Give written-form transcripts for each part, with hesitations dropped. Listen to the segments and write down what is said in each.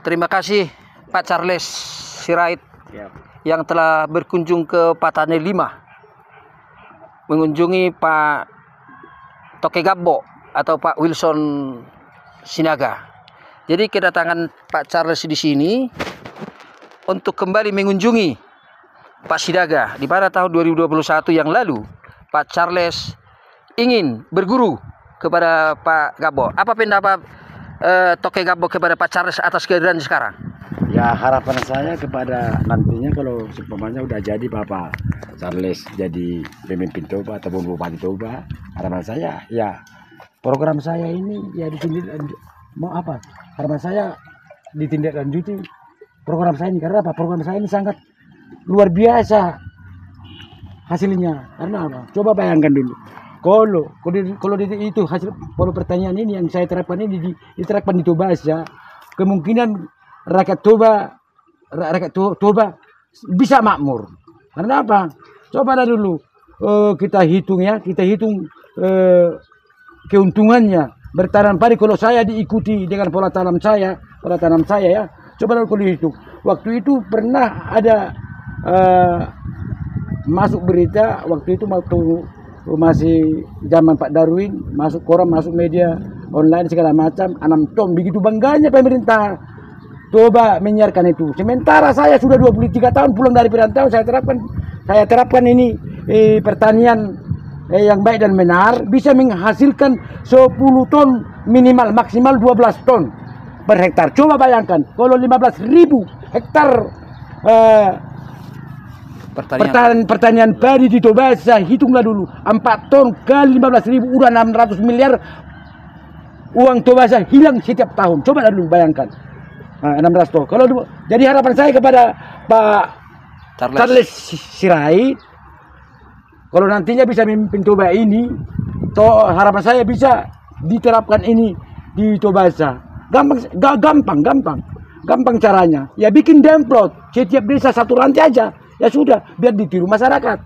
Terima kasih Pak Charles Sirait yang telah berkunjung ke Patani 5, mengunjungi Pak Toke Gabbo atau Pak Wilson Sinaga. Jadi kedatangan Pak Charles di sini untuk kembali mengunjungi Pak Sinaga, di mana tahun 2021 yang lalu Pak Charles ingin berguru kepada Pak Gabbo. Apa pendapat Toke Gabbo kepada Pak Charles atas kehadiran sekarang? Ya, harapan saya kepada nantinya kalau seumpamanya udah jadi Bapak Charles jadi pemimpin Toba ataupun Bupati Toba, harapan saya ya program saya ini ya harapan saya ditindaklanjuti program saya ini. Karena apa? Program saya ini sangat luar biasa hasilnya. Karena apa? Coba bayangkan dulu. Kalau itu hasil pertanian ini yang saya terapkan ini diterapkan di Toba saja, kemungkinan rakyat Toba bisa makmur. Karena apa? Cobalah dulu kita hitung keuntungannya bertanam padi. Kalau saya diikuti dengan pola tanam saya ya, coba kalau dihitung. Waktu itu pernah ada masuk berita, waktu itu masih zaman Pak Darwin, masuk koran, masuk media online segala macam, 6 ton. Begitu bangganya pemerintah Toba menyiarkan itu. Sementara saya sudah 23 tahun pulang dari perantauan, saya terapkan ini pertanian yang baik dan benar, bisa menghasilkan 10 ton minimal, maksimal 12 ton per hektar. Coba bayangkan kalau 15.000 hektar pertanian padi di Toba, saya hitunglah dulu 4 ton kali 15.000 udah 600 miliar uang Toba saya hilang setiap tahun. Coba dulu bayangkan 16 ton. Jadi harapan saya kepada Pak Charles Sirait, kalau nantinya bisa memimpin Toba ini, harapan saya bisa diterapkan ini di Toba. Gampang caranya. Ya bikin demplot setiap desa satu rantai aja. Ya sudah, biar ditiru masyarakat.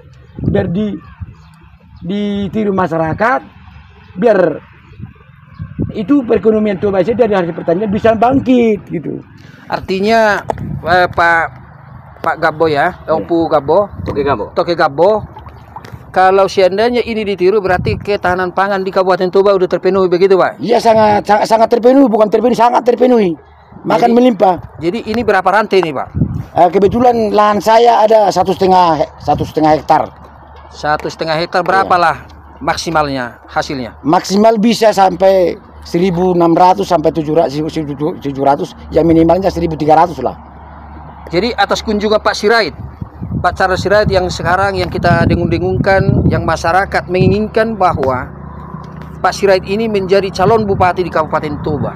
Ditiru masyarakat, biar itu perekonomian Toba dari hasil pertanian bisa bangkit gitu. Artinya Pak Gabbo ya, Toke Gabbo, kalau seandainya ini ditiru berarti ketahanan pangan di Kabupaten Toba udah terpenuhi begitu, Pak? Iya, sangat terpenuhi, bukan terpenuhi, sangat terpenuhi. Makan melimpah. Jadi ini berapa rantai nih, Pak? Kebetulan lahan saya ada 1,5 hektar. 1,5 hektar berapalah maksimalnya hasilnya? Maksimal bisa sampai 1.600 sampai 700, yang minimalnya 1.300 lah. Jadi atas kunjungan Pak Charles Sirait yang sekarang yang kita dengung-dengungkan, yang masyarakat menginginkan bahwa Pak Sirait ini menjadi calon bupati di Kabupaten Toba.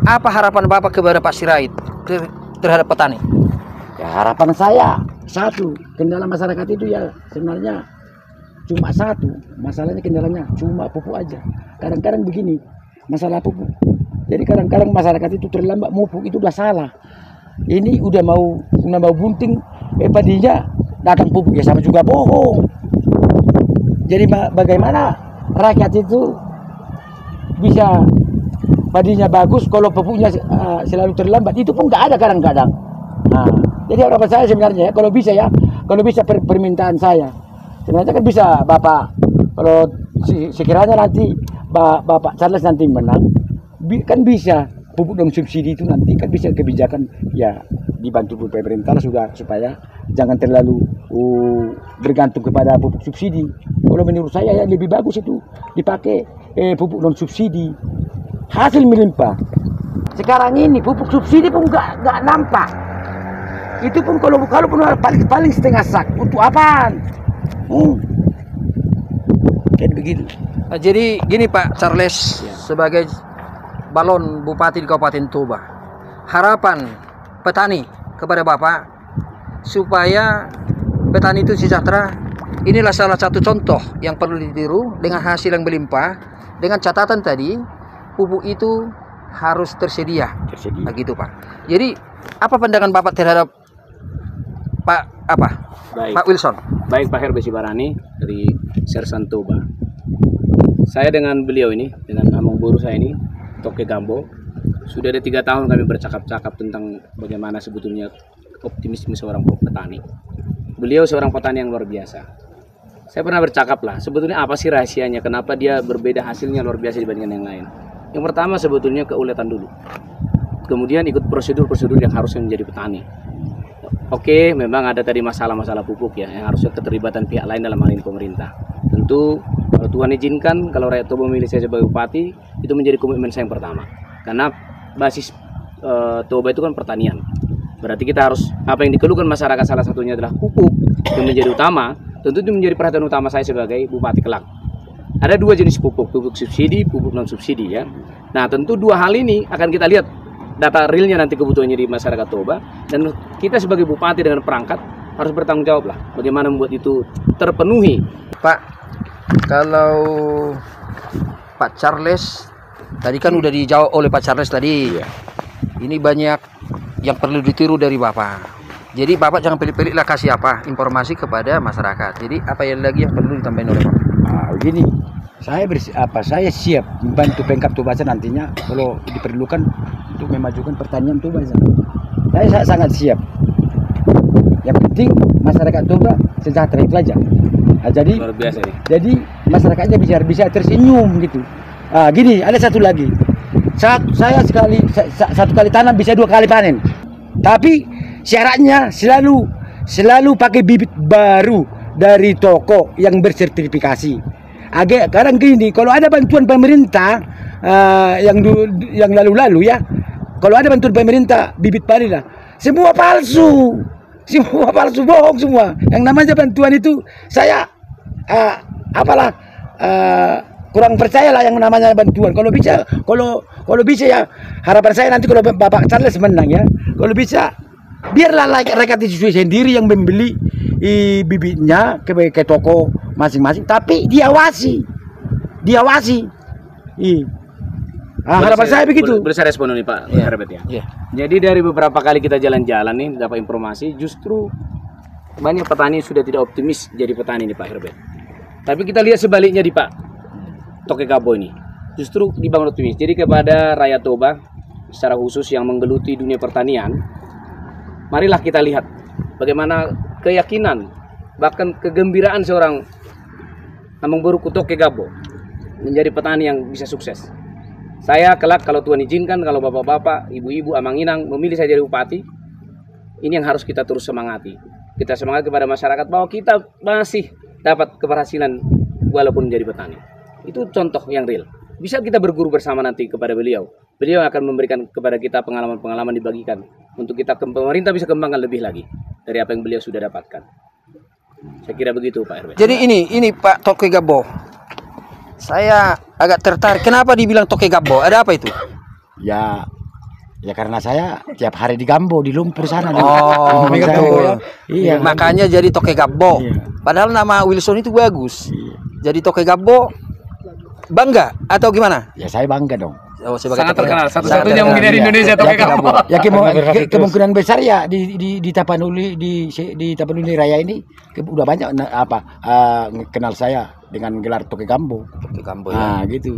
Apa harapan Bapak kepada Pak Sirait terhadap petani? Ya, harapan saya satu, kendala masyarakat itu ya sebenarnya cuma satu. Masalahnya kendalanya cuma pupuk aja. Kadang-kadang begini, masalah pupuk. Jadi kadang-kadang masyarakat itu terlambat pupuk, itu udah salah. Ini udah mau bunting, padinya datang pupuk ya sama juga bohong. Jadi bagaimana rakyat itu bisa padinya bagus kalau pupuknya selalu terlambat? Itu pun nggak ada kadang-kadang. Nah, jadi harapan saya sebenarnya kalau bisa permintaan saya sebenarnya kan bisa Bapak, kalau sekiranya nanti Bapak Charles nanti menang, kan bisa pupuk dan subsidi itu nanti kan bisa kebijakan ya dibantu pemerintah supaya jangan terlalu bergantung kepada pupuk subsidi. Kalau menurut saya ya lebih bagus itu dipakai pupuk non subsidi, hasil melimpah. Sekarang ini pupuk subsidi pun nggak nampak. Itu pun kalau pun paling setengah sak. Untuk apaan? Kayak begitu. Jadi gini Pak Charles, sebagai balon bupati di Kabupaten Toba, harapan petani kepada Bapak supaya petani itu sejahtera. Inilah salah satu contoh yang perlu ditiru dengan hasil yang melimpah, dengan catatan tadi pupuk itu harus tersedia. Begitu Pak. Jadi apa pandangan Bapak terhadap Pak Wilson? Baik, Pak Herbesi Barani dari Sersan Toba. Saya dengan beliau ini, dengan among guru saya ini, Toke Gabbo, Sudah ada 3 tahun kami bercakap-cakap tentang bagaimana sebetulnya optimisme seorang petani. Beliau seorang petani yang luar biasa. Saya pernah bercakap lah, sebetulnya apa sih rahasianya, kenapa dia berbeda hasilnya luar biasa dibandingkan yang lain. Yang pertama sebetulnya keuletan dulu. Kemudian ikut prosedur-prosedur yang harusnya menjadi petani. Oke, memang ada tadi masalah-masalah pupuk ya, yang harusnya keterlibatan pihak lain dalam hal ini pemerintah. Tentu kalau Tuhan izinkan, kalau rakyat Toba memilih saya sebagai bupati, itu menjadi komitmen saya yang pertama. Karena basis Toba itu kan pertanian. Berarti kita harus, apa yang dikeluhkan masyarakat salah satunya adalah pupuk yang menjadi utama, tentu itu menjadi perhatian utama saya sebagai bupati kelak. Ada 2 jenis pupuk, pupuk subsidi, pupuk non subsidi ya. Nah tentu 2 hal ini akan kita lihat data realnya nanti kebutuhannya di masyarakat Toba, dan kita sebagai bupati dengan perangkat harus bertanggung jawab lah bagaimana membuat itu terpenuhi. Pak, kalau Pak Charles tadi kan udah dijawab oleh Pak Charles tadi. Ini banyak yang perlu ditiru dari Bapak. Jadi Bapak jangan pilih-pilih lah kasih apa informasi kepada masyarakat. Jadi apa yang lagi yang perlu ditambahin oleh Bapak? Begini, saya siap membantu Pemkab Tobasa nantinya kalau diperlukan untuk memajukan pertanian Tobasa. Saya sangat siap. Yang penting masyarakat Toba sejahtera itu aja. Nah, jadi Luar biasa nih. Jadi masyarakatnya bisa tersenyum gitu. Gini, ada satu lagi. Saya satu kali tanam bisa 2 kali panen. Tapi syaratnya selalu pakai bibit baru dari toko yang bersertifikasi. Kadang gini, kalau ada bantuan pemerintah yang lalu-lalu ya, kalau ada bantuan pemerintah bibit padi lah, semua palsu, bohong semua. Yang namanya bantuan itu saya kurang percaya lah yang namanya bantuan. Kalau bisa ya, harapan saya nanti kalau Bapak Charles menang ya, kalau bisa biarlah rakyat itu sendiri yang membeli bibitnya ke toko masing-masing, tapi diawasi. Harapan saya begitu. Boleh saya respon nih Pak Herbert ya. Jadi dari beberapa kali kita jalan-jalan nih dapat informasi, justru banyak petani sudah tidak optimis jadi petani nih Pak Herbert. Tapi kita lihat sebaliknya di Pak Toke Gabo ini, justru dibangun optimis. Jadi kepada rakyat Toba secara khusus yang menggeluti dunia pertanian, marilah kita lihat bagaimana keyakinan bahkan kegembiraan seorang Amang Boruku Toke Gabo menjadi petani yang bisa sukses. Saya kelak kalau Tuhan izinkan, kalau bapak-bapak, ibu-ibu, amang-inang memilih saya jadi bupati, ini yang harus kita terus semangati. Kita semangat kepada masyarakat bahwa kita masih dapat keberhasilan walaupun menjadi petani. Itu contoh yang real. Bisa kita berguru bersama nanti kepada beliau. Beliau akan memberikan kepada kita pengalaman-pengalaman dibagikan untuk kita pemerintah bisa kembangkan lebih lagi dari apa yang beliau sudah dapatkan. Saya kira begitu Pak RW. Jadi ini Pak Toke Gabo. Saya agak tertarik. Kenapa dibilang Toke Gabo? Ada apa itu? Ya karena saya tiap hari di Gambo, di lumpur sana. Oh, betul. Iya. Makanya jadi Toke Gabo. Iya. Padahal nama Wilson itu bagus. Iya. Jadi Toke Gabo bangga atau gimana? Ya saya bangga dong. Oh, sebagai Sangat Toke terkenal, Gabo. satu-satunya mungkin dari Indonesia Toke Gabo. Ya kemungkinan besar ya di Tapanuli di Tapanuli Raya ini udah banyak kenal saya dengan gelar Toke Gambo. Toke Gabo ya. Nah, gitu.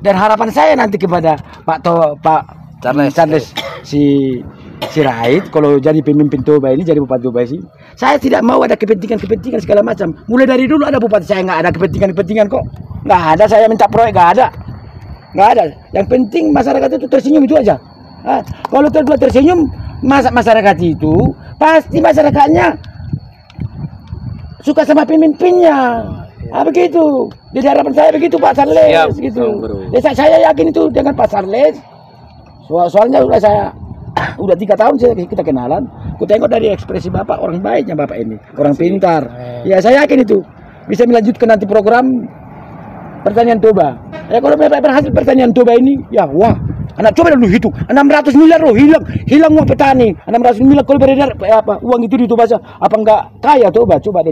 Dan harapan saya nanti kepada Pak Charles si Sirait kalau jadi pemimpin Toba ini, jadi bupati Toba ini, saya tidak mau ada kepentingan segala macam. Mulai dari dulu ada bupati saya nggak ada kepentingan kok. Nggak ada, saya minta proyek nggak ada. Yang penting masyarakat itu tersenyum itu aja. Kalau kedua tersenyum masyarakat itu pasti masyarakatnya suka sama pemimpinnya. Begitu. Jadi harapan saya begitu Pak Charles gitu. Ya, saya yakin itu dengan Pak Charles. Soalnya udah 3 tahun kita kenalan. Aku tengok dari ekspresi Bapak, orang baiknya Bapak ini, orang pintar. Ya saya yakin itu bisa melanjutkan nanti program pertanian Toba. Ya kalau berhasil pertanian Toba ini, ya wah. Anak coba dulu hitung, 600 miliar loh hilang uang petani. 600 miliar kalau beredar uang itu di Toba apa enggak kaya Toba? Coba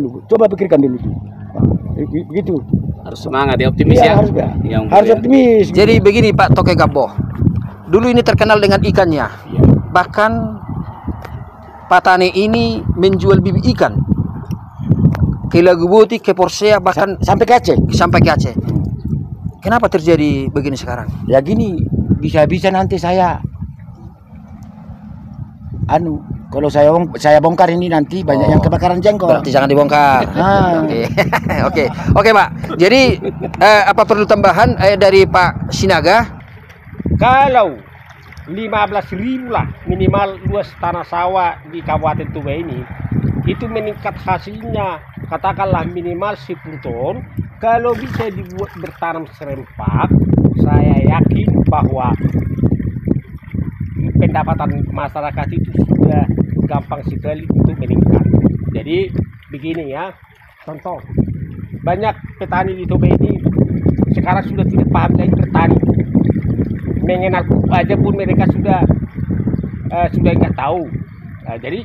pikirkan dulu tuh. Begitu. Harus semangat ya, optimis ya. Harus optimis. Jadi begini Pak Toke Gabo. Dulu ini terkenal dengan ikannya. Bahkan petani ini menjual bibit ikan ke Lagubuti, ke Porsea, bahkan sampai ke Aceh. Kenapa terjadi begini sekarang? Ya gini, bisa nanti saya kalau saya bongkar ini nanti banyak yang kebakaran jengkol. Berarti jangan dibongkar. Oke. Oke, Pak. Jadi apa perlu tambahan dari Pak Sinaga? Kalau 15.000 lah minimal luas tanah sawah di Kabupaten Toba ini, itu meningkat hasilnya katakanlah minimal 10 ton. Kalau bisa dibuat bertanam serempak, saya yakin bahwa pendapatan masyarakat itu sudah gampang sekali untuk meningkat. Jadi begini ya, contoh, banyak petani di Toba ini sekarang sudah tidak paham lagi bertani. Mengenal pupuk aja pun mereka sudah nggak tahu. Jadi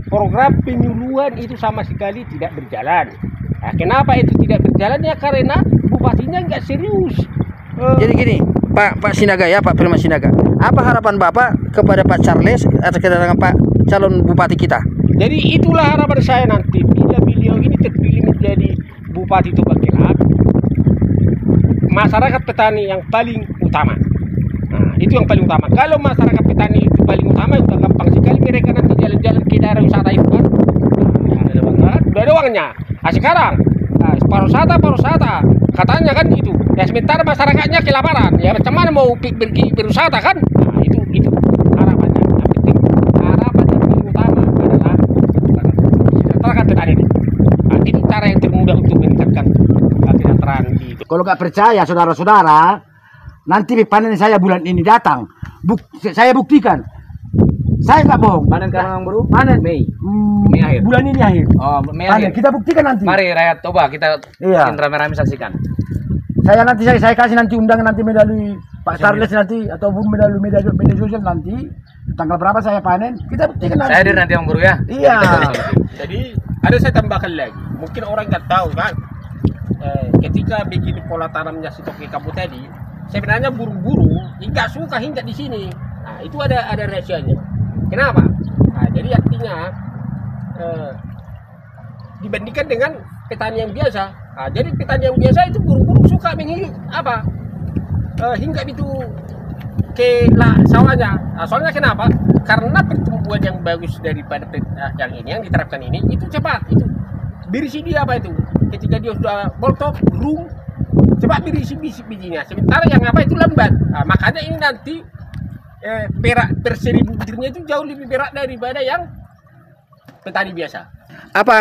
program penyuluhan itu sama sekali tidak berjalan. Nah, kenapa itu tidak berjalan? Ya karena bupatinya nggak serius. Jadi gini, Pak Sinaga ya, Pak Firman Sinaga. Apa harapan Bapak kepada Pak Charles atau kedatangan Pak calon bupati kita? Jadi itulah harapan saya nanti bila beliau ini terpilih menjadi bupati Toba Kelak, masyarakat petani yang paling utama. Nah, itu yang paling utama. Kalau masyarakat petani itu paling utama, udah gampang sekali mereka nanti jalan-jalan ke daerah wisata itu kan. Udah ada uangnya. Nah, sekarang pariwisata katanya kan itu. Ya sementara masyarakatnya kelaparan. Ya macam mana mau pergi berwisata kan? Nah, itu harapannya. Yang penting harapan yang paling utama adalah masyarakat petani. Nah, itu cara yang termudah untuk meningkatkan kesejahteraan di. Kalau nggak percaya saudara-saudara, nanti panen saya bulan ini datang. Saya buktikan. Saya nggak bohong. Panen kapan Bro? Panen Mei akhir. Bulan ini akhir. Oh, Mei Panen. akhir. Kita buktikan nanti. Mari rakyat Toba kita rame-rame saksikan. Saya kasih nanti undangan nanti melalui Pak Charles nanti ataupun melalui media sosial nanti tanggal berapa saya panen. Kita buktikan nanti. Saya hadir nanti Bro ya. Iya. Jadi ada saya tambahkan lagi. Mungkin orang nggak tahu kan. Ketika begini pola tanamnya si Toke Kabu tadi, sebenarnya buru-buru nggak suka hinggap di sini. Nah, itu ada rahasianya. Kenapa? Nah, jadi artinya dibandingkan dengan petani yang biasa. Nah, jadi petani yang biasa itu buru-buru suka menghidup hinggap itu ke sawahnya. Nah, soalnya kenapa? Karena pertumbuhan yang bagus daripada yang ini yang diterapkan ini itu cepat. Itu berisi dia apa itu? Ketika dia sudah boltok, belum cepat berisi bijinya. Sementara yang apa itu lambat. Nah, makanya ini nanti perak per 1000 butirnya itu jauh lebih berat daripada yang petani biasa. Apa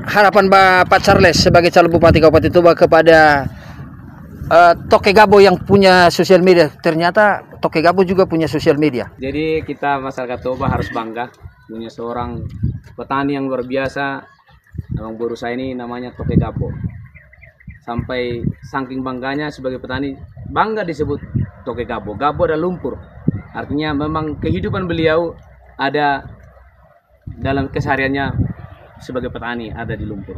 harapan Pak Charles sebagai calon bupati Kabupaten Toba kepada Toke Gabo yang punya sosial media? Ternyata Toke Gabo juga punya sosial media. Jadi kita masyarakat Toba harus bangga punya seorang petani yang luar biasa. Abang Boru saya ini namanya Toke Gabo. Sampai saking bangganya sebagai petani, bangga disebut Toke Gabo. Gabo adalah lumpur. Artinya memang kehidupan beliau ada dalam kesehariannya sebagai petani, ada di lumpur.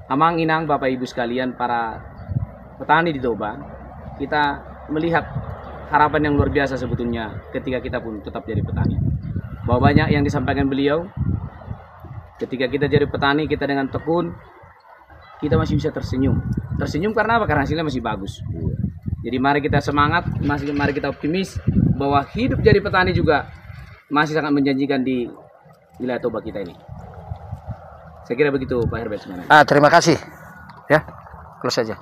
Amang Inang, Bapak Ibu sekalian, para petani di Toba, kita melihat harapan yang luar biasa sebetulnya ketika kita pun tetap jadi petani. Bahwa banyak yang disampaikan beliau, ketika kita jadi petani, kita dengan tekun, kita masih bisa tersenyum. Tersenyum karena apa? Karena hasilnya masih bagus. Jadi mari kita semangat, mari kita optimis bahwa hidup jadi petani juga masih sangat menjanjikan di wilayah Toba kita ini. Saya kira begitu Pak Herbert sebenarnya. Terima kasih. Ya, close saja.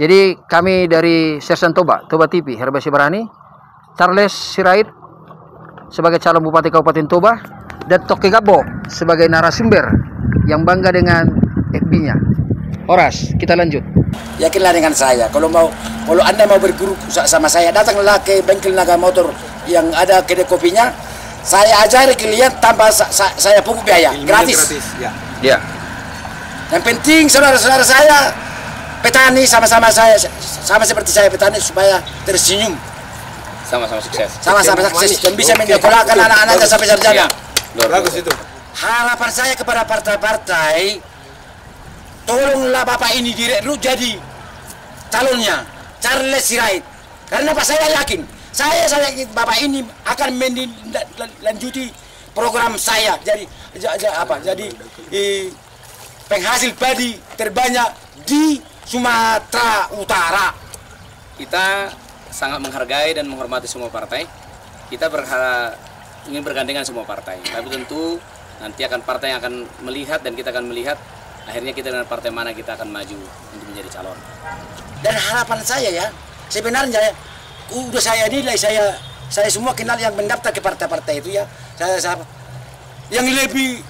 Jadi kami dari Sersan Toba TV, Herbert Sibarani, Charles Sirait sebagai calon bupati Kabupaten Toba, dan Toke Gabo sebagai narasumber yang bangga dengan FB-nya. Horas, kita lanjut. Yakinlah dengan saya. Kalau Anda mau berguru sama saya, datanglah ke bengkel Naga Motor yang ada kedai kopinya. Saya ajari kalian tanpa saya pungut biaya, gratis. Ya. Yang penting saudara-saudara saya petani sama-sama seperti saya petani supaya tersenyum. Sama-sama sukses. Sama-sama sukses dan bisa menyekolahkan anak-anaknya sampai sarjana. Bagus itu. Harapan saya kepada partai-partai, tolonglah Bapak ini direkrut jadi calonnya Charles Sirait. Karena Pak saya yakin Bapak ini akan melanjuti program saya jadi penghasil padi terbanyak di Sumatera Utara. Kita sangat menghargai dan menghormati semua partai. Kita ingin bergandengan semua partai. Tapi tentu nanti akan partai yang akan melihat dan kita akan melihat akhirnya kita dengan partai mana kita akan maju untuk menjadi calon. Dan harapan saya ya, sebenarnya ya, udah saya nilai, saya semua kenal yang mendaftar ke partai-partai itu ya. Saya yang lebih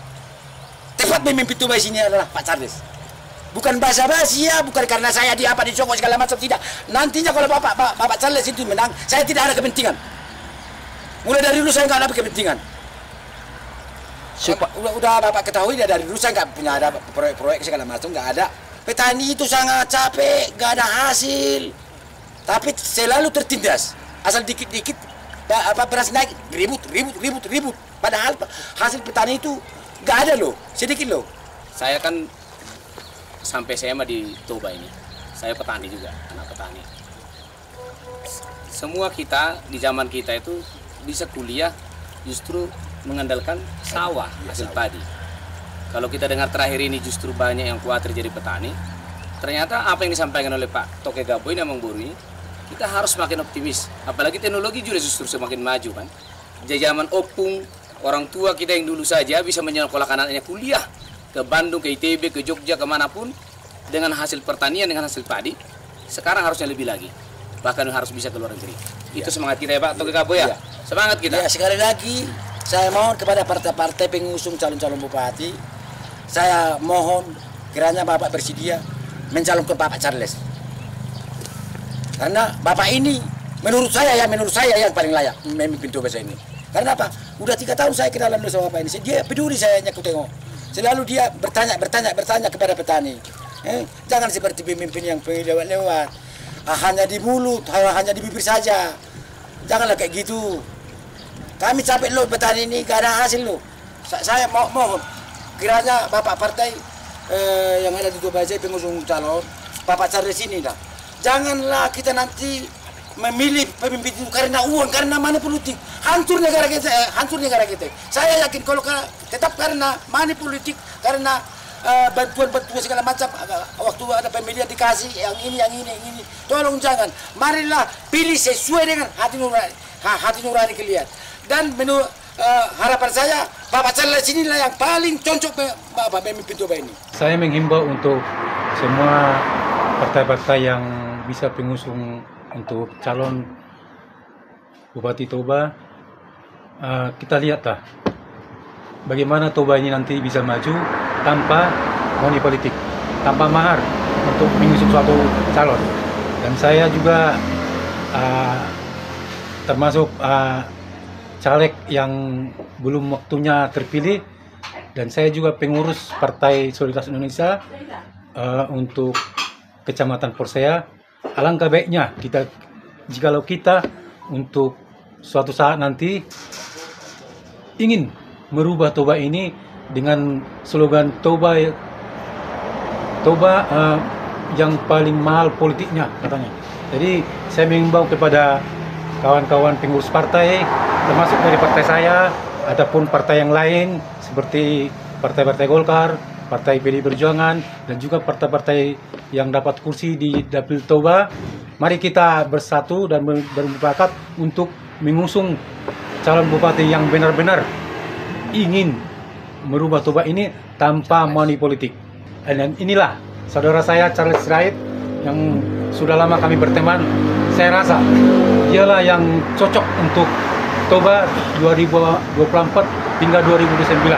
tepat memimpin Toba sini adalah Pak Charles. Bukan basa-basi ya, bukan karena saya dicokok segala macam, tidak. Nantinya kalau Bapak Charles itu menang, saya tidak ada kepentingan. Mulai dari dulu saya nggak ada kepentingan. Udah Bapak ketahui dari dulu saya nggak punya ada proyek-proyek segala macam, nggak ada. Petani itu sangat capek, nggak ada hasil, tapi selalu tertindas. Asal dikit-dikit beras naik, ribut. Padahal hasil petani itu nggak ada loh, sedikit loh. Saya kan sampai saya mah di Toba ini, saya petani juga, anak petani. Semua kita di zaman kita itu bisa kuliah justru mengandalkan sawah, hasil padi. Kalau kita dengar terakhir ini justru banyak yang khawatir jadi petani. Ternyata apa yang disampaikan oleh Pak Toke Gabo ini Amang Boru ini, kita harus semakin optimis. Apalagi teknologi juga justru semakin maju kan. Di zaman opung, orang tua kita yang dulu saja bisa menyekolahkan anaknya kuliah ke Bandung, ke ITB, ke Jogja, kemanapun dengan hasil pertanian, dengan hasil padi. Sekarang harusnya lebih lagi, bahkan harus bisa ke luar negeri. Itu semangat kita ya Pak Toke Gabo ya. Semangat kita. Ya, sekali lagi saya mohon kepada partai-partai pengusung calon-calon bupati, saya mohon kiranya Bapak bersedia mencalonkan Bapak Charles. Karena Bapak ini menurut saya yang paling layak memimpin Toba ini. Karena apa? Udah 3 tahun saya kenalan sama Bapak ini. Dia peduli saya aku tengok. Selalu dia bertanya kepada petani. Jangan seperti pemimpin yang lewat-lewat. Hanya di mulut, hanya di bibir saja. Janganlah kayak gitu. Kami capek loh petani ini, gak ada hasil loh. Saya mohon kiranya Bapak partai yang ada di Toba pengusung calon Bapak Charles ini dah. Janganlah kita nanti memilih pemimpin itu karena uang, karena money politik. Hancur negara kita. Saya yakin kalau tetap karena money politik, karena bantuan-bantuan segala macam, waktu ada pemilihan dikasih yang ini. Tolong jangan. Marilah pilih sesuai dengan hati nurani kalian. Dan menurut harapan saya, Bapak Charles inilah yang paling cocok memimpin Toba ini. Saya menghimbau untuk semua partai-partai yang bisa pengusung untuk calon Bupati Toba, kita lihatlah bagaimana Toba ini nanti bisa maju tanpa money politik, tanpa mahar untuk mengusung suatu calon. Dan saya juga termasuk caleg yang belum waktunya terpilih, dan saya juga pengurus Partai Solidaritas Indonesia untuk Kecamatan Porsea. Alangkah baiknya jikalau kita untuk suatu saat nanti ingin merubah Toba ini dengan slogan Toba yang paling mahal politiknya katanya. Jadi saya mengimbau kepada kawan-kawan pengurus partai, termasuk dari partai saya, ataupun partai yang lain seperti partai-partai Golkar, partai PDI Perjuangan, dan juga partai-partai yang dapat kursi di Dapil Toba. Mari kita bersatu dan bermufakat untuk mengusung calon bupati yang benar-benar ingin merubah Toba ini tanpa money politik. Dan inilah saudara saya Charles Sirait yang sudah lama kami berteman. Saya rasa dialah yang cocok untuk Toba 2024 hingga 2029.